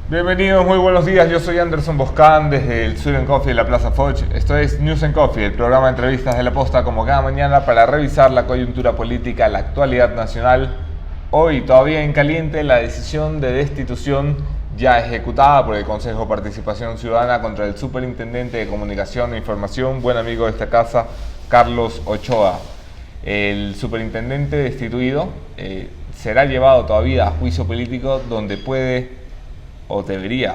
Bienvenidos, muy buenos días. Yo soy Anderson Boscan desde el Sweet Coffee de la Plaza Foch. Esto es News and Coffee, el programa de entrevistas de La Posta, como cada mañana, para revisar la coyuntura política, la actualidad nacional. Hoy, todavía en caliente, la decisión de destitución ya ejecutada por el Consejo de Participación Ciudadana contra el Superintendente de Comunicación e Información, buen amigo de esta casa, Carlos Ochoa. El superintendente destituido será llevado todavía a juicio político, donde puede o debería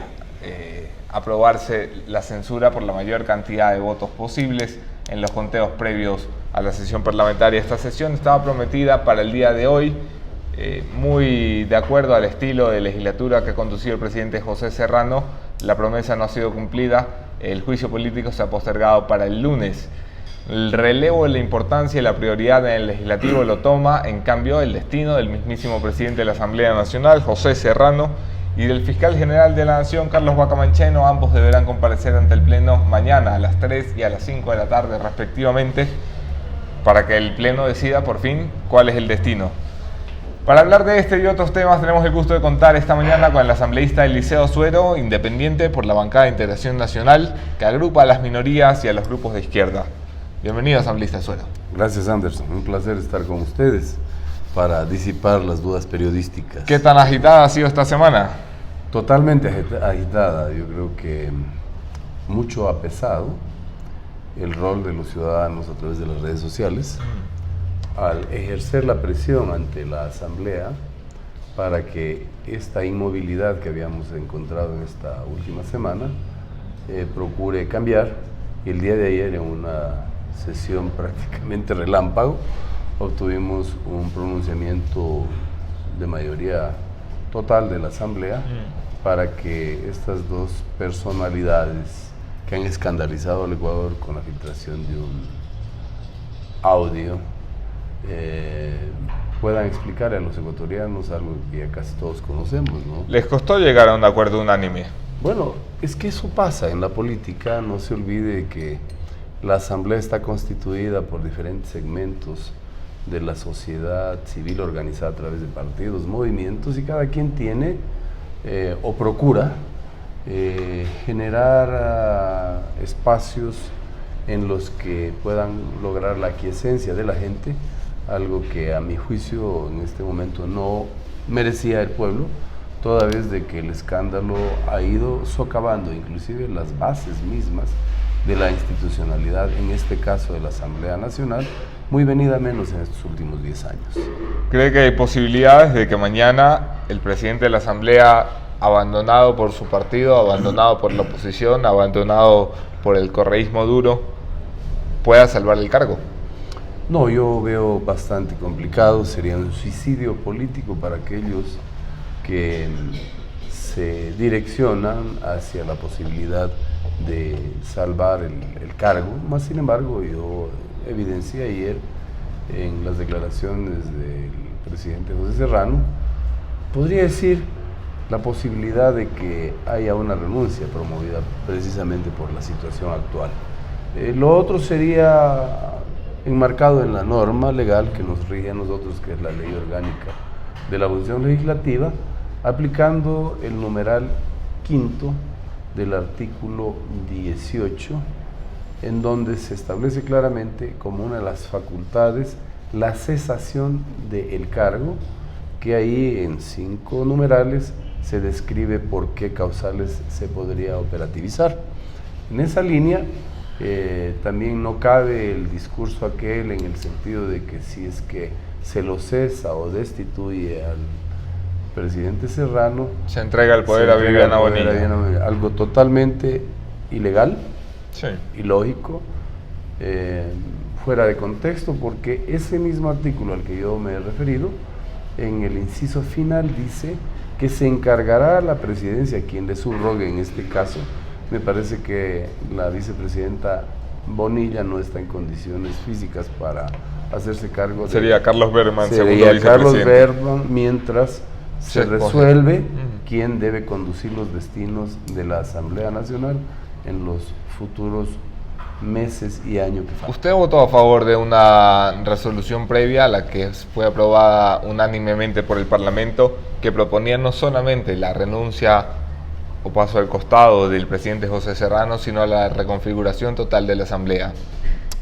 aprobarse la censura por la mayor cantidad de votos posibles en los conteos previos a la sesión parlamentaria. Esta sesión estaba prometida para el día de hoy, muy de acuerdo al estilo de legislatura que ha conducido el presidente José Serrano. La promesa no ha sido cumplida, el juicio político se ha postergado para el lunes. El relevo de la importancia y la prioridad en el legislativo lo toma, en cambio, el destino del mismísimo presidente de la Asamblea Nacional, José Serrano, y del fiscal general de la Nación, Carlos Guacamancheno. Ambos deberán comparecer ante el Pleno mañana a las 3 y a las 5 de la tarde respectivamente, para que el Pleno decida por fin cuál es el destino. Para hablar de este y otros temas tenemos el gusto de contar esta mañana con el asambleísta Eliseo Suero, independiente por la bancada de Integración Nacional, que agrupa a las minorías y a los grupos de izquierda. Bienvenido, asambleísta Suero. Gracias, Anderson. Un placer estar con ustedes para disipar las dudas periodísticas. ¿Qué tan agitada ha sido esta semana? Totalmente agitada. Yo creo que mucho ha pesado el rol de los ciudadanos a través de las redes sociales al ejercer la presión ante la Asamblea para que esta inmovilidad que habíamos encontrado en esta última semana procure cambiar. Y el día de ayer, en una sesión prácticamente relámpago, obtuvimos un pronunciamiento de mayoría total de la Asamblea para que estas dos personalidades que han escandalizado al Ecuador con la filtración de un audio puedan explicar a los ecuatorianos algo que ya casi todos conocemos, ¿no? ¿Les costó llegar a un acuerdo unánime? Bueno, es que eso pasa en la política. No se olvide que la Asamblea está constituida por diferentes segmentos de la sociedad civil organizada a través de partidos, movimientos, y cada quien tiene o procura generar espacios en los que puedan lograr la aquiescencia de la gente, algo que a mi juicio en este momento no merecía el pueblo, toda vez de que el escándalo ha ido socavando inclusive las bases mismas de la institucionalidad, en este caso de la Asamblea Nacional, muy venida menos en estos últimos 10 años. ¿Cree que hay posibilidades de que mañana el presidente de la Asamblea, abandonado por su partido, abandonado por la oposición, abandonado por el correísmo duro, pueda salvar el cargo? No, yo veo bastante complicado. Sería un suicidio político para aquellos que se direccionan hacia la posibilidad de salvar el cargo. Más sin embargo, yo evidencié ayer en las declaraciones del presidente José Serrano, podría decir, la posibilidad de que haya una renuncia promovida precisamente por la situación actual. Lo otro sería enmarcado en la norma legal que nos rige a nosotros, que es la Ley Orgánica de la Función Legislativa, aplicando el numeral quinto del artículo 18, en donde se establece claramente como una de las facultades la cesación del cargo, que ahí en 5 numerales se describe por qué causales se podría operativizar. En esa línea también no cabe el discurso aquel en el sentido de que si es que se lo cesa o destituye al presidente Serrano, se entrega el poder a Viviana Bonilla. Algo totalmente ilegal, sí, ilógico, fuera de contexto, porque ese mismo artículo al que yo me he referido, en el inciso final dice que se encargará la presidencia, quien le subrogue en este caso. Me parece que la vicepresidenta Bonilla no está en condiciones físicas para hacerse cargo. Sería Carlos Berman, segundo vicepresidente. Carlos Berman, mientras se resuelve quién debe conducir los destinos de la Asamblea Nacional en los futuros meses y años que faltan. ¿Usted votó a favor de una resolución previa a la que fue aprobada unánimemente por el Parlamento, que proponía no solamente la renuncia o paso al costado del presidente José Serrano, sino a la reconfiguración total de la Asamblea?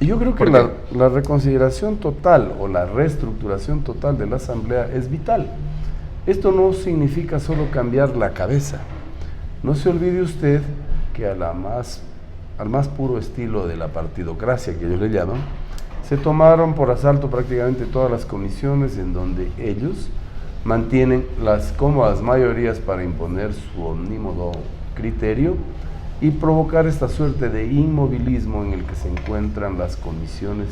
Yo creo que la reconsideración total o la reestructuración total de la Asamblea es vital. Esto no significa solo cambiar la cabeza. No se olvide usted que al más puro estilo de la partidocracia, que ellos le llaman, se tomaron por asalto prácticamente todas las comisiones en donde ellos mantienen las cómodas mayorías para imponer su omnímodo criterio y provocar esta suerte de inmovilismo en el que se encuentran las comisiones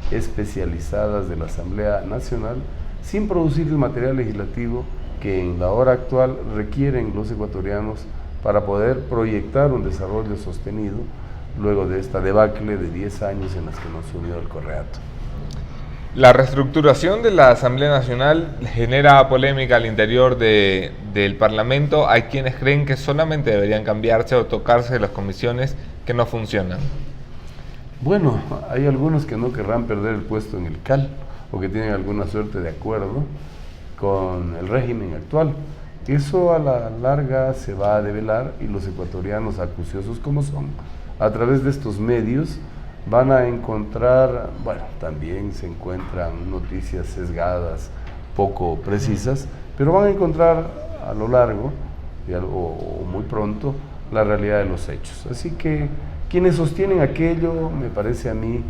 especializadas de la Asamblea Nacional sin producir el material legislativo que en la hora actual requieren los ecuatorianos para poder proyectar un desarrollo sostenido luego de esta debacle de 10 años en las que nos unió el Correato. La reestructuración de la Asamblea Nacional genera polémica al interior del Parlamento. Hay quienes creen que solamente deberían cambiarse o tocarse las comisiones que no funcionan. Bueno, hay algunos que no querrán perder el puesto en el CAL o que tienen alguna suerte de acuerdo con el régimen actual. Eso a la larga se va a develar y los ecuatorianos, acuciosos como son, a través de estos medios van a encontrar, bueno, también se encuentran noticias sesgadas, poco precisas, pero van a encontrar a lo largo o muy pronto la realidad de los hechos. Así que quienes sostienen aquello, me parece a mí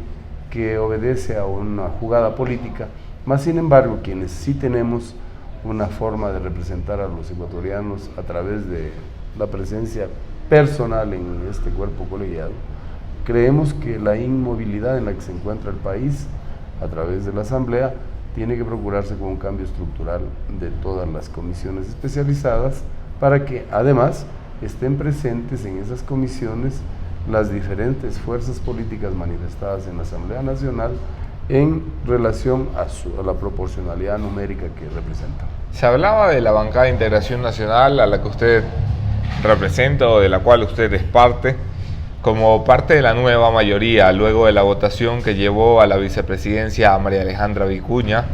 que obedece a una jugada política, más sin embargo quienes sí tenemos una forma de representar a los ecuatorianos a través de la presencia personal en este cuerpo colegiado, creemos que la inmovilidad en la que se encuentra el país a través de la Asamblea tiene que procurarse con un cambio estructural de todas las comisiones especializadas para que además estén presentes en esas comisiones las diferentes fuerzas políticas manifestadas en la Asamblea Nacional en relación a la proporcionalidad numérica que representan. Se hablaba de la bancada de Integración Nacional a la que usted representa o de la cual usted es parte, como parte de la nueva mayoría, luego de la votación que llevó a la vicepresidencia a María Alejandra Vicuña.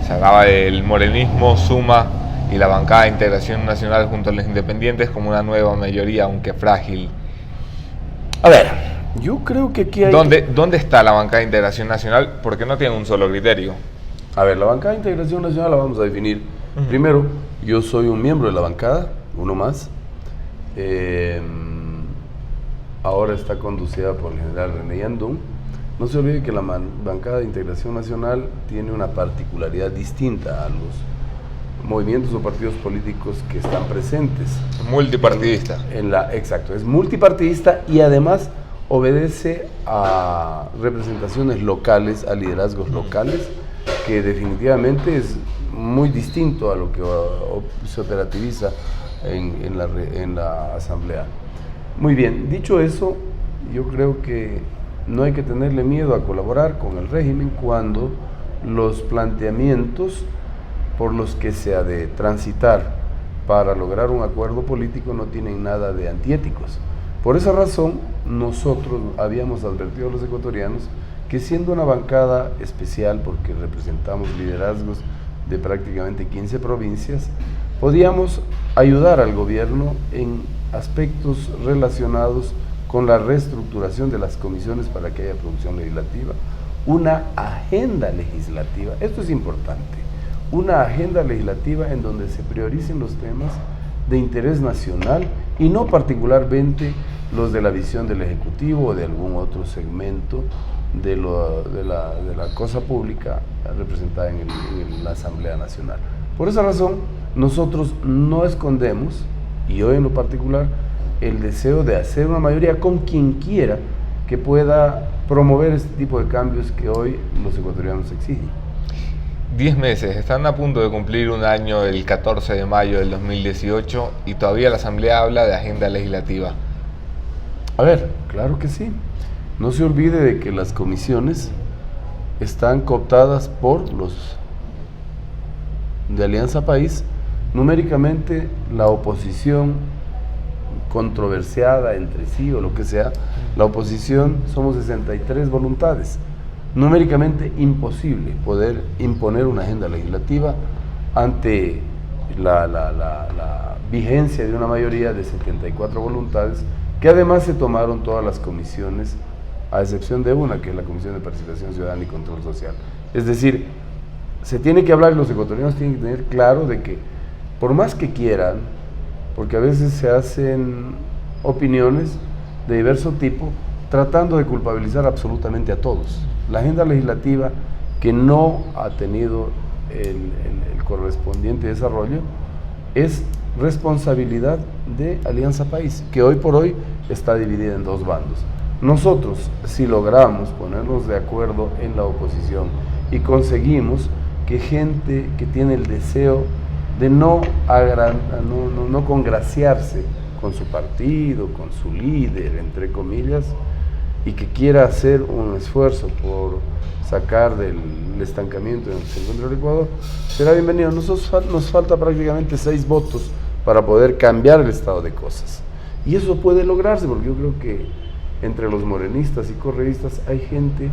Se hablaba del morenismo, Suma y la bancada de Integración Nacional junto a los independientes como una nueva mayoría, aunque frágil. A ver, yo creo que aquí hay... ¿Dónde está la bancada de Integración Nacional? Porque no tiene un solo criterio. A ver, la bancada de Integración Nacional la vamos a definir. Primero, yo soy un miembro de la bancada, uno más. Ahora está conducida por el general René Yandún. No se olvide que la bancada de Integración Nacional tiene una particularidad distinta a los movimientos o partidos políticos que están presentes. Multipartidista. Exacto, es multipartidista y además obedece a representaciones locales, a liderazgos locales, que definitivamente es muy distinto a lo que se operativiza en la Asamblea. Muy bien, dicho eso, yo creo que no hay que tenerle miedo a colaborar con el régimen cuando los planteamientos por los que se ha de transitar para lograr un acuerdo político no tienen nada de antiéticos. Por esa razón, nosotros habíamos advertido a los ecuatorianos que siendo una bancada especial, porque representamos liderazgos de prácticamente 15 provincias, podíamos ayudar al gobierno en aspectos relacionados con la reestructuración de las comisiones para que haya producción legislativa, una agenda legislativa, esto es importante, una agenda legislativa en donde se prioricen los temas de interés nacional y no particularmente los de la visión del Ejecutivo o de algún otro segmento de la cosa pública representada en la Asamblea Nacional. Por esa razón, nosotros no escondemos, y yo en lo particular, el deseo de hacer una mayoría con quien quiera que pueda promover este tipo de cambios que hoy los ecuatorianos exigen. 10 meses, están a punto de cumplir un año el 14 de mayo del 2018 y todavía la Asamblea habla de agenda legislativa. A ver, claro que sí. No se olvide de que las comisiones están cooptadas por los de Alianza País. Numéricamente, la oposición controversiada entre sí o lo que sea, la oposición somos 63 voluntades. Numéricamente imposible poder imponer una agenda legislativa ante la vigencia de una mayoría de 74 voluntades, que además se tomaron todas las comisiones, a excepción de una, que es la Comisión de Participación Ciudadana y Control Social. Es decir, se tiene que hablar y los ecuatorianos tienen que tener claro de que, por más que quieran, porque a veces se hacen opiniones de diverso tipo, tratando de culpabilizar absolutamente a todos. La agenda legislativa que no ha tenido el correspondiente desarrollo es responsabilidad de Alianza País, que hoy por hoy está dividida en dos bandos. Nosotros, si logramos ponernos de acuerdo en la oposición y conseguimos que gente que tiene el deseo de no congraciarse con su partido, con su líder, entre comillas, y que quiera hacer un esfuerzo por sacar del estancamiento en el que se encuentra el Ecuador, será bienvenido. Nos falta prácticamente 6 votos para poder cambiar el estado de cosas. Y eso puede lograrse, porque yo creo que entre los morenistas y correístas hay gente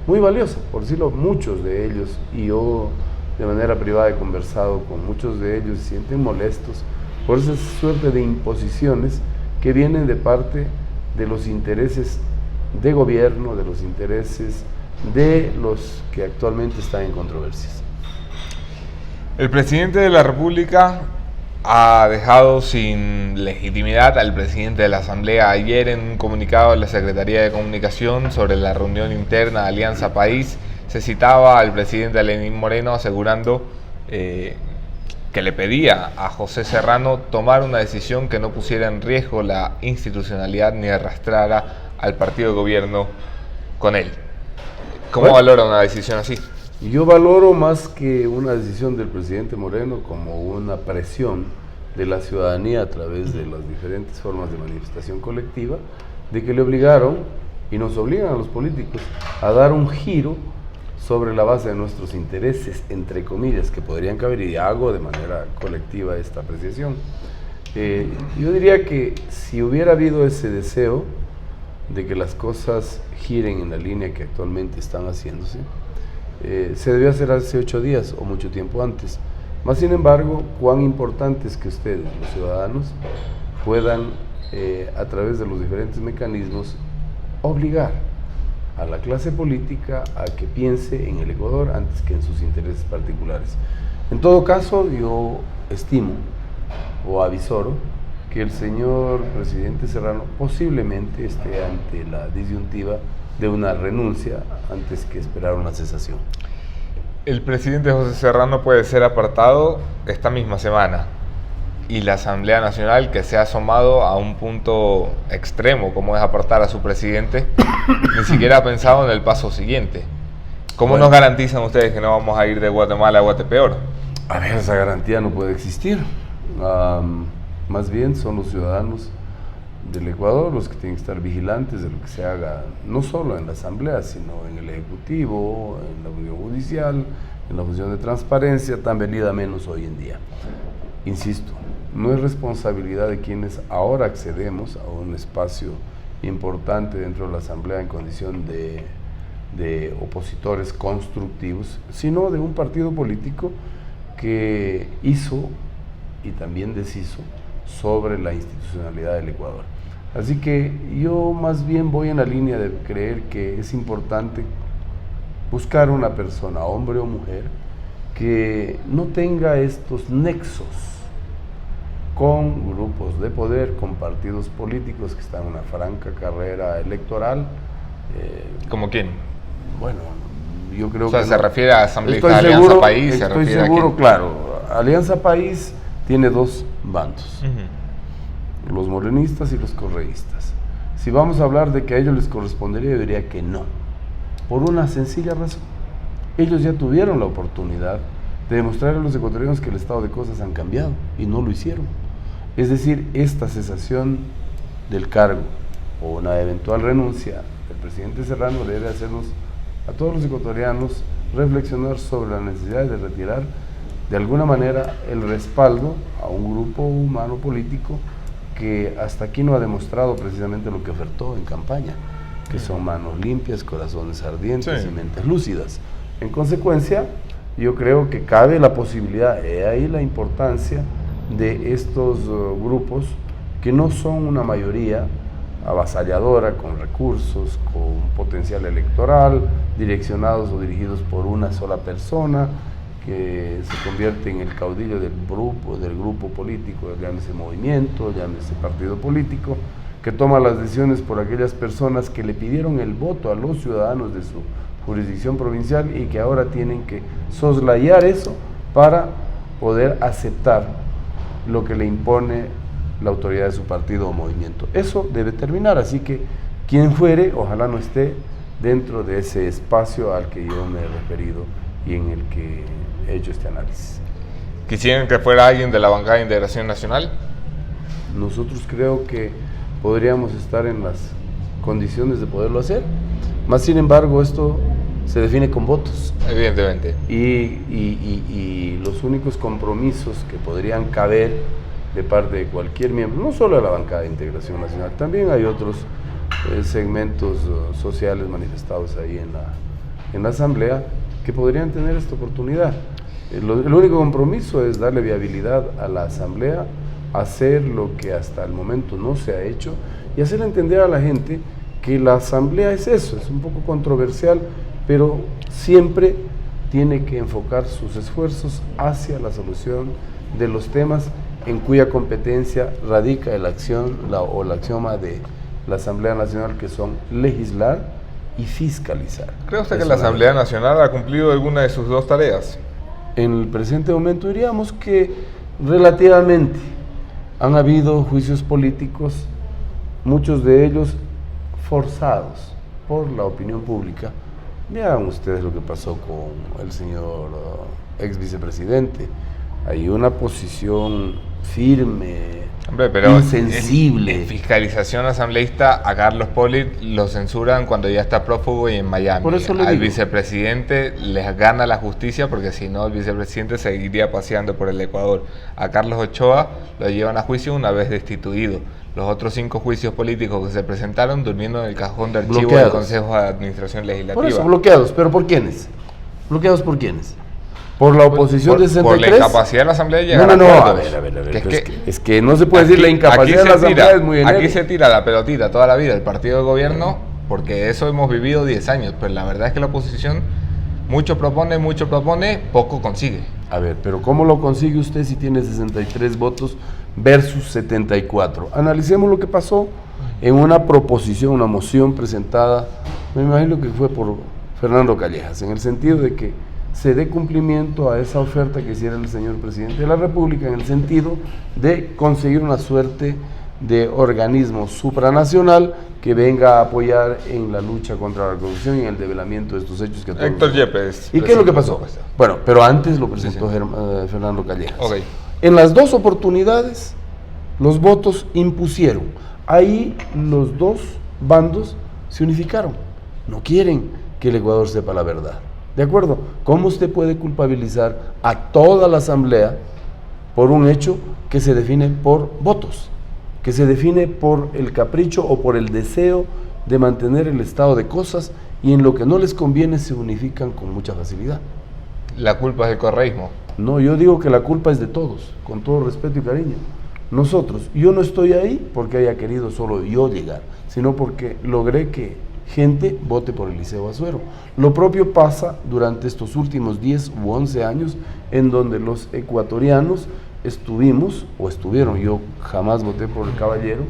muy valiosa, por decirlo, muchos de ellos, y yo de manera privada he conversado con muchos de ellos, se sienten molestos por esa suerte de imposiciones que vienen de parte de los intereses de gobierno, de los intereses de los que actualmente están en controversias. El presidente de la República ha dejado sin legitimidad al presidente de la Asamblea. Ayer, en un comunicado de la Secretaría de Comunicación sobre la reunión interna de Alianza País, se citaba al presidente Lenín Moreno asegurando que le pedía a José Serrano tomar una decisión que no pusiera en riesgo la institucionalidad ni arrastrara al partido de gobierno con él. ¿Cómo valora una decisión así? Yo valoro más que una decisión del presidente Moreno como una presión de la ciudadanía a través de las diferentes formas de manifestación colectiva, de que le obligaron y nos obligan a los políticos a dar un giro sobre la base de nuestros intereses, entre comillas, que podrían caber, y hago de manera colectiva esta apreciación. Yo diría que si hubiera habido ese deseo de que las cosas giren en la línea que actualmente están haciéndose, se debió hacer hace 8 días o mucho tiempo antes. Más sin embargo, cuán importante es que ustedes, los ciudadanos, puedan, a través de los diferentes mecanismos, obligar a la clase política a que piense en el Ecuador antes que en sus intereses particulares. En todo caso, yo estimo o avisoro que el señor presidente Serrano posiblemente esté ante la disyuntiva de una renuncia antes que esperar una cesación. El presidente José Serrano puede ser apartado esta misma semana, y la Asamblea Nacional, que se ha asomado a un punto extremo como es apartar a su presidente, ni siquiera ha pensado en el paso siguiente. ¿Cómo nos garantizan ustedes que no vamos a ir de Guatemala a Guatepeor? A ver, esa garantía no puede existir. Más bien son los ciudadanos del Ecuador los que tienen que estar vigilantes de lo que se haga, no solo en la Asamblea, sino en el Ejecutivo, en la Función Judicial, en la función de transparencia, tan venida menos hoy en día. Insisto, no es responsabilidad de quienes ahora accedemos a un espacio importante dentro de la Asamblea en condición de opositores constructivos, sino de un partido político que hizo y también deshizo sobre la institucionalidad del Ecuador. Así que yo más bien voy en la línea de creer que es importante buscar una persona, hombre o mujer, que no tenga estos nexos con grupos de poder, con partidos políticos que están en una franca carrera electoral. ¿Cómo quién? Bueno, yo creo que... O sea, se refiere a asambleístas de Alianza País, estoy seguro, claro. Alianza País tiene 2 bandos, los morenistas y los correístas. Si vamos a hablar de que a ellos les correspondería, yo diría que no, por una sencilla razón. Ellos ya tuvieron la oportunidad de demostrar a los ecuatorianos que el estado de cosas han cambiado y no lo hicieron. Es decir, esta cesación del cargo o una eventual renuncia del presidente Serrano debe hacernos a todos los ecuatorianos reflexionar sobre la necesidad de retirar de alguna manera el respaldo a un grupo humano político que hasta aquí no ha demostrado precisamente lo que ofertó en campaña, que son manos limpias, corazones ardientes y mentes lúcidas. En consecuencia, yo creo que cabe la posibilidad, ahí la importancia de estos grupos que no son una mayoría avasalladora, con recursos, con potencial electoral, direccionados o dirigidos por una sola persona, que se convierte en el caudillo del grupo político, llámese movimiento, llámese partido político, que toma las decisiones por aquellas personas que le pidieron el voto a los ciudadanos de su jurisdicción provincial y que ahora tienen que soslayar eso para poder aceptar lo que le impone la autoridad de su partido o movimiento. Eso debe terminar, así que quien fuere, ojalá no esté dentro de ese espacio al que yo me he referido y en el que he hecho este análisis. ¿Quisieran que fuera alguien de la bancada de Integración Nacional? Nosotros creo que podríamos estar en las condiciones de poderlo hacer, más sin embargo esto se define con votos. Evidentemente. Y los únicos compromisos que podrían caber de parte de cualquier miembro, no solo de la bancada de Integración Nacional, también hay otros segmentos sociales manifestados ahí en la Asamblea que podrían tener esta oportunidad. El único compromiso es darle viabilidad a la Asamblea, hacer lo que hasta el momento no se ha hecho y hacer entender a la gente que la Asamblea es eso, es un poco controversial, pero siempre tiene que enfocar sus esfuerzos hacia la solución de los temas en cuya competencia radica la axioma de la Asamblea Nacional, que son legislar y fiscalizar. ¿Cree usted que la Asamblea Nacional ha cumplido alguna de sus dos tareas? En el presente momento diríamos que relativamente han habido juicios políticos, muchos de ellos forzados por la opinión pública. Vean ustedes lo que pasó con el señor ex vicepresidente. Hay una posición firme, pero insensible. En fiscalización asambleísta, a Carlos Poli lo censuran cuando ya está prófugo y en Miami. Por eso al vicepresidente les gana la justicia, porque si no el vicepresidente seguiría paseando por el Ecuador. A Carlos Ochoa lo llevan a juicio una vez destituido. Los otros 5 juicios políticos que se presentaron durmiendo en el cajón de archivo del Consejo de Administración Legislativa. Por eso, bloqueados. ¿Pero por quiénes? ¿Bloqueados por quiénes? ¿Por la oposición de 63? Por la incapacidad de la Asamblea de llegar a acuerdos. A ver. Es que no se puede decir la incapacidad de la Asamblea, es muy enérgica. Aquí se tira la pelotita toda la vida el partido de gobierno, porque eso hemos vivido 10 años, pero la verdad es que la oposición mucho propone, poco consigue. A ver, pero ¿cómo lo consigue usted si tiene 63 votos versus 74? Analicemos lo que pasó en una proposición, una moción presentada, me imagino que fue por Fernando Callejas, en el sentido de que se dé cumplimiento a esa oferta que hiciera el señor presidente de la República, en el sentido de conseguir una suerte de organismo supranacional que venga a apoyar en la lucha contra la corrupción y en el develamiento de estos hechos que todos Héctor Yepes. ¿Y qué es lo que pasó? Bueno, pero antes lo presentó Fernando Callejas. Okay. En las dos oportunidades, los votos impusieron. Ahí los dos bandos se unificaron. No quieren que el Ecuador sepa la verdad. ¿De acuerdo? ¿Cómo usted puede culpabilizar a toda la Asamblea por un hecho que se define por votos? Que se define por el capricho o por el deseo de mantener el estado de cosas, y en lo que no les conviene se unifican con mucha facilidad. ¿La culpa es del correísmo? No, yo digo que la culpa es de todos, con todo respeto y cariño. Nosotros, yo no estoy ahí porque haya querido solo yo llegar, sino porque logré que gente vote por Eliseo Azuero. Lo propio pasa durante estos últimos 10 u 11 años, en donde los ecuatorianos estuvieron, yo jamás voté por el caballero,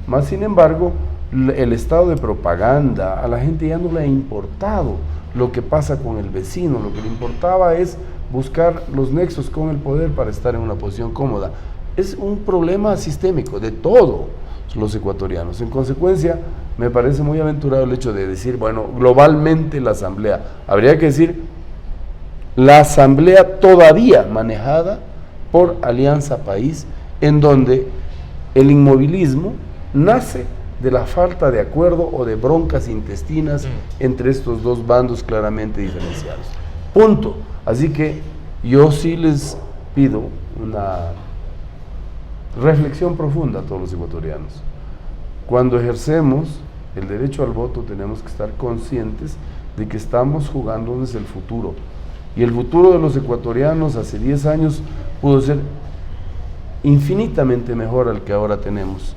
más sin embargo, el estado de propaganda, a la gente ya no le ha importado lo que pasa con el vecino, lo que le importaba es buscar los nexos con el poder para estar en una posición cómoda. Es un problema sistémico de todos los ecuatorianos. En consecuencia, me parece muy aventurado el hecho de decir, bueno, globalmente la Asamblea. Habría que decir, la Asamblea todavía manejada por Alianza País, en donde el inmovilismo nace de la falta de acuerdo o de broncas intestinas entre estos dos bandos claramente diferenciados. Punto. Así que yo sí les pido una reflexión profunda a todos los ecuatorianos. Cuando ejercemos el derecho al voto tenemos que estar conscientes de que estamos jugándonos el futuro. Y el futuro de los ecuatorianos hace 10 años pudo ser infinitamente mejor al que ahora tenemos.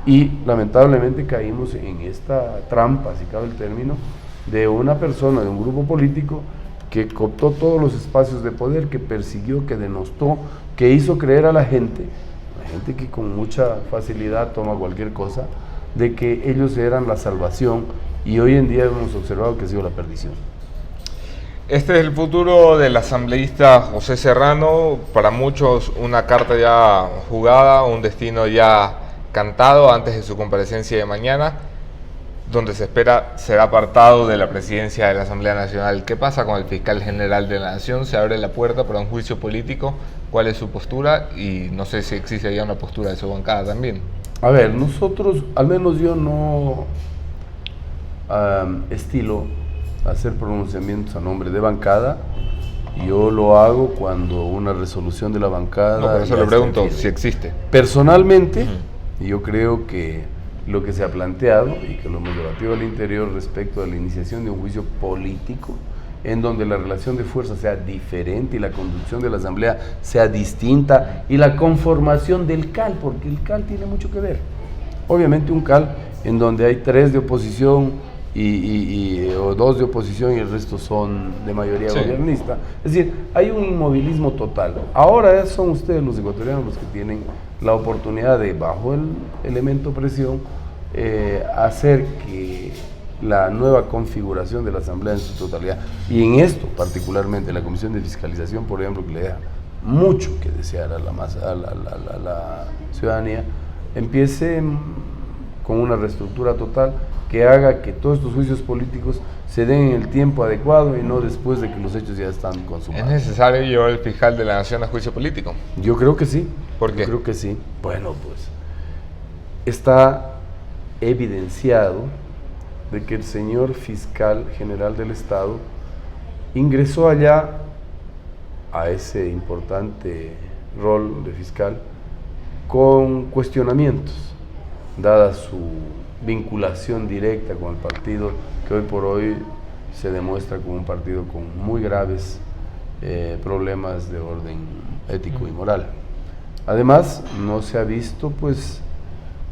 Y lamentablemente caímos en esta trampa, si cabe el término, de una persona, de un grupo político que cooptó todos los espacios de poder, que persiguió, que denostó, que hizo creer a la gente que con mucha facilidad toma cualquier cosa, de que ellos eran la salvación, y hoy en día hemos observado que ha sido la perdición. Este es el futuro del asambleísta José Serrano, para muchos una carta ya jugada, un destino ya cantado antes de su comparecencia de mañana, donde se espera será apartado de la presidencia de la Asamblea Nacional. ¿Qué pasa con el fiscal general de la Nación? ¿Se abre la puerta para un juicio político? ¿Cuál es su postura? Y no sé si existe ya una postura de su bancada también. A ver, nosotros, al menos yo no estilo hacer pronunciamientos a nombre de bancada. Yo lo hago cuando una resolución de la bancada... No, por eso le pregunto si existe. Personalmente, yo creo que lo que se ha planteado y que lo hemos debatido al interior respecto a la iniciación de un juicio político en donde la relación de fuerza sea diferente y la conducción de la asamblea sea distinta y la conformación del CAL, porque el CAL tiene mucho que ver. Obviamente un CAL en donde hay 3 de oposición o 2 de oposición y el resto son de mayoría gobernista. Es decir, hay un inmovilismo total. Ahora son ustedes los ecuatorianos los que tienen la oportunidad de, bajo el elemento presión, hacer que la nueva configuración de la Asamblea en su totalidad, y en esto particularmente la Comisión de Fiscalización, por ejemplo, que le deja mucho que desear a la ciudadanía, empiece con una reestructura total que haga que todos estos juicios políticos se den en el tiempo adecuado y no después de que los hechos ya están consumados. ¿Es necesario llevar el fiscal de la Nación a juicio político? Yo creo que sí. ¿Por qué? Yo creo que sí. Bueno, pues está evidenciado de que el señor fiscal general del Estado ingresó allá a ese importante rol de fiscal con cuestionamientos, dada su vinculación directa con el partido que hoy por hoy se demuestra como un partido con muy graves problemas de orden ético y moral. Además, no se ha visto pues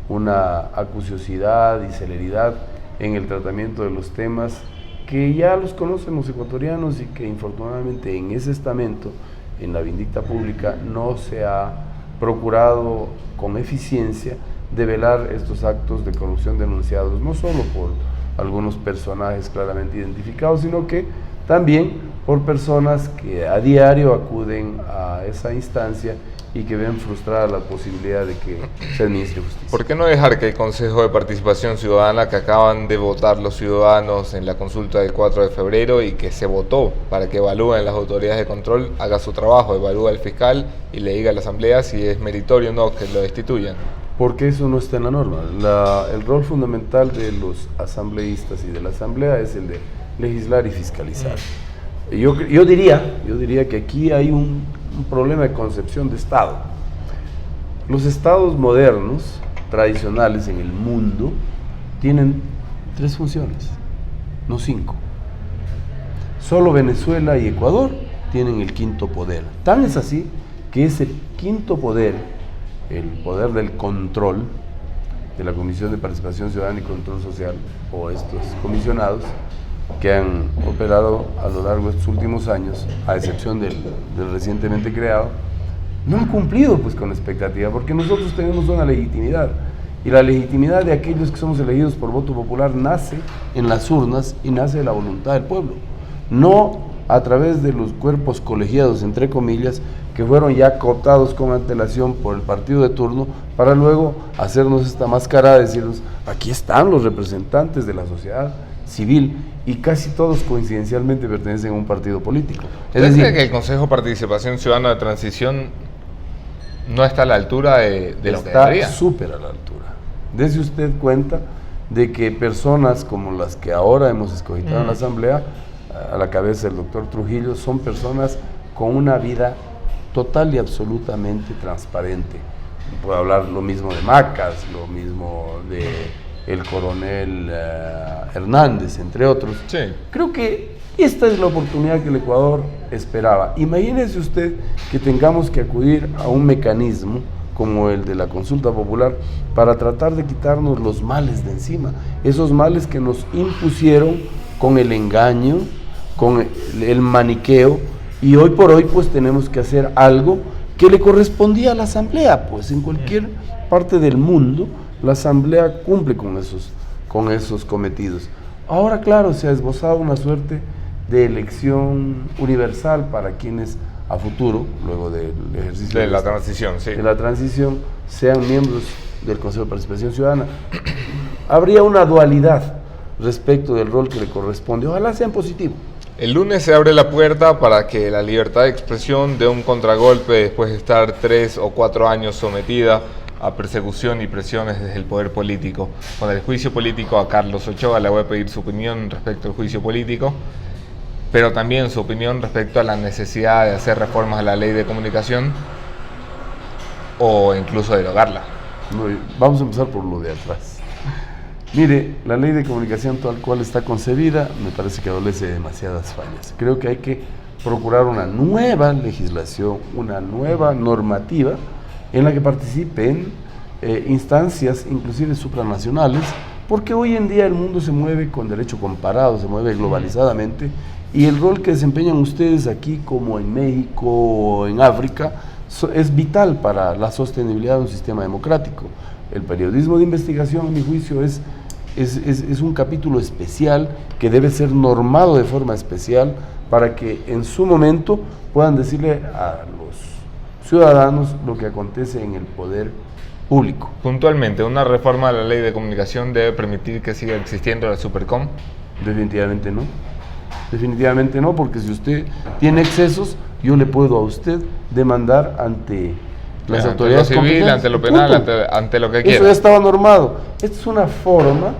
una acuciosidad y celeridad en el tratamiento de los temas que ya los conocen los ecuatorianos y que infortunadamente en ese estamento, en la vindicta pública, no se ha procurado con eficiencia develar estos actos de corrupción denunciados, no solo por algunos personajes claramente identificados, sino que también por personas que a diario acuden a esa instancia y que ven frustrada la posibilidad de que se administre justicia. ¿Por qué no dejar que el Consejo de Participación Ciudadana, que acaban de votar los ciudadanos en la consulta del 4 de febrero y que se votó para que evalúen las autoridades de control, haga su trabajo, evalúe al fiscal y le diga a la Asamblea si es meritorio o no que lo destituyan? Porque eso no está en la norma. El rol fundamental de los asambleístas y de la Asamblea es el de legislar y fiscalizar. Yo diría que aquí hay un problema de concepción de Estado. Los estados modernos, tradicionales en el mundo, tienen 3 funciones, no 5. Solo Venezuela y Ecuador tienen el 5.º poder. Tan es así que ese 5.º poder, el poder del control de la Comisión de Participación Ciudadana y Control Social, o estos comisionados, que han operado a lo largo de estos últimos años, a excepción del recientemente creado, no han cumplido pues con la expectativa, porque nosotros tenemos una legitimidad, y la legitimidad de aquellos que somos elegidos por voto popular nace en las urnas y nace de la voluntad del pueblo, no a través de los cuerpos colegiados, entre comillas, que fueron ya cooptados con antelación por el partido de turno, para luego hacernos esta máscara de decirnos, aquí están los representantes de la sociedad civil, y casi todos coincidencialmente pertenecen a un partido político. Es decir, que el Consejo de Participación Ciudadana de Transición no está a la altura de lo que debería. Está súper a la altura. Dese usted cuenta de que personas como las que ahora hemos escogido en la Asamblea, a la cabeza del doctor Trujillo, son personas con una vida total y absolutamente transparente. Puedo hablar lo mismo de Macas, lo mismo de el coronel Hernández, entre otros. Sí. Creo que esta es la oportunidad que el Ecuador esperaba. Imagínese usted que tengamos que acudir a un mecanismo como el de la consulta popular, para tratar de quitarnos los males de encima, esos males que nos impusieron con el engaño, con el maniqueo, y hoy por hoy pues tenemos que hacer algo que le correspondía a la Asamblea, pues en cualquier parte del mundo la Asamblea cumple con esos cometidos. Ahora, claro, se ha esbozado una suerte de elección universal para quienes a futuro, luego del ejercicio de la transición, sí, de la transición, sean miembros del Consejo de Participación Ciudadana. Habría una dualidad respecto del rol que le corresponde. Ojalá sea en positivo. El lunes se abre la puerta para que la libertad de expresión dé un contragolpe después de estar 3 o 4 años sometida a persecución y presiones desde el poder político. Con el juicio político a Carlos Ochoa le voy a pedir su opinión respecto al juicio político, pero también su opinión respecto a la necesidad de hacer reformas a la ley de comunicación o incluso derogarla. Vamos a empezar por lo de atrás. Mire, la ley de comunicación tal cual está concebida me parece que adolece de demasiadas fallas. Creo que hay que procurar una nueva legislación, una nueva normativa en la que participen instancias inclusive supranacionales, porque hoy en día el mundo se mueve con derecho comparado, se mueve globalizadamente, y el rol que desempeñan ustedes aquí, como en México o en África, es vital para la sostenibilidad de un sistema democrático. El periodismo de investigación, a mi juicio, es un capítulo especial que debe ser normado de forma especial para que en su momento puedan decirle a los ciudadanos lo que acontece en el poder público. Puntualmente, ¿una reforma a la ley de comunicación debe permitir que siga existiendo la Supercom? Definitivamente no. Definitivamente no, porque si usted tiene excesos, yo le puedo a usted demandar ante las autoridades competentes. Ante lo civil, ante lo penal, ante lo que quiera. Eso ya estaba normado. Esta es una forma,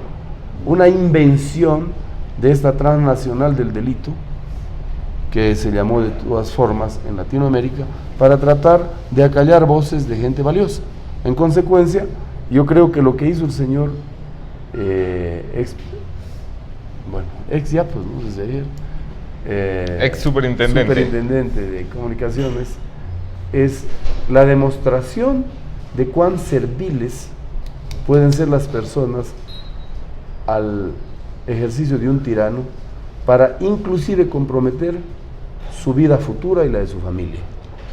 una invención de esta transnacional del delito, que se llamó de todas formas en Latinoamérica, para tratar de acallar voces de gente valiosa. En consecuencia, yo creo que lo que hizo el señor ex ya pues, ¿no? Desde ayer, ex superintendente de comunicaciones, es la demostración de cuán serviles pueden ser las personas al ejercicio de un tirano para inclusive comprometer su vida futura y la de su familia.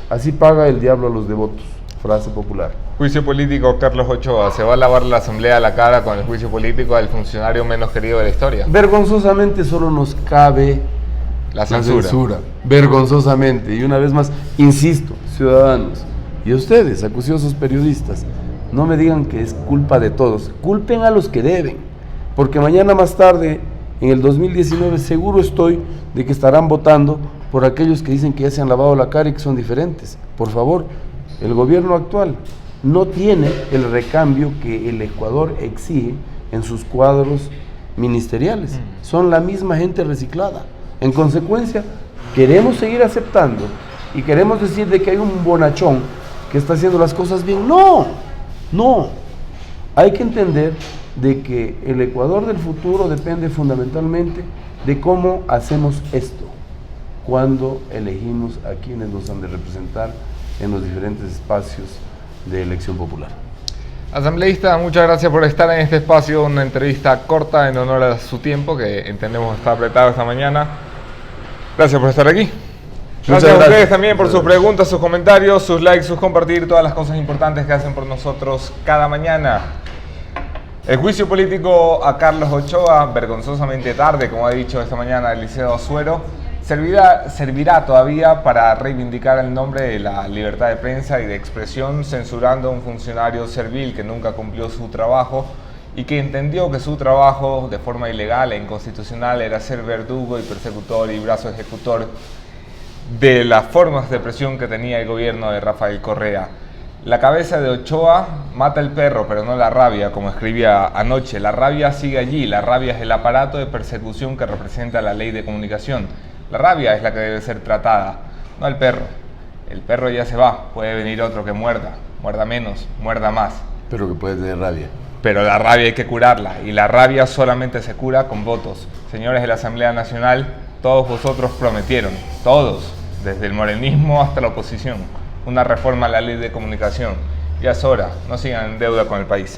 Así paga el diablo a los devotos, frase popular. Juicio político, Carlos Ochoa. ¿Se va a lavar la Asamblea la cara con el juicio político del funcionario menos querido de la historia? Vergonzosamente solo nos cabe la censura. Vergonzosamente. Y una vez más, insisto, ciudadanos, y a ustedes, acuciosos periodistas, no me digan que es culpa de todos. Culpen a los que deben, porque mañana más tarde, en el 2019, seguro estoy de que estarán votando por aquellos que dicen que ya se han lavado la cara y que son diferentes. Por favor, el gobierno actual no tiene el recambio que el Ecuador exige en sus cuadros ministeriales. Son la misma gente reciclada. En consecuencia, queremos seguir aceptando y queremos decir de que hay un bonachón que está haciendo las cosas bien. No. Hay que entender de que el Ecuador del futuro depende fundamentalmente de cómo hacemos esto cuando elegimos a quienes nos han de representar en los diferentes espacios de elección popular. Asambleísta, muchas gracias por estar en este espacio, una entrevista corta en honor a su tiempo, que entendemos está apretado esta mañana. Gracias por estar aquí. Gracias a ustedes también por sus preguntas, sus comentarios, sus likes, sus compartir, todas las cosas importantes que hacen por nosotros cada mañana. El juicio político a Carlos Ochoa, vergonzosamente tarde, como ha dicho esta mañana Eliseo Azuero, servirá todavía para reivindicar el nombre de la libertad de prensa y de expresión, censurando a un funcionario servil que nunca cumplió su trabajo y que entendió que su trabajo de forma ilegal e inconstitucional era ser verdugo y persecutor y brazo ejecutor de las formas de presión que tenía el gobierno de Rafael Correa. La cabeza de Ochoa mata el perro, pero no la rabia, como escribía anoche. La rabia sigue allí, la rabia es el aparato de persecución que representa la ley de comunicación. La rabia es la que debe ser tratada, no el perro. El perro ya se va, puede venir otro que muerda menos, muerda más. Pero que puede tener rabia. Pero la rabia hay que curarla, y la rabia solamente se cura con votos. Señores de la Asamblea Nacional, todos vosotros prometieron, todos, desde el morenismo hasta la oposición, una reforma a la ley de comunicación. Ya es hora, no sigan en deuda con el país.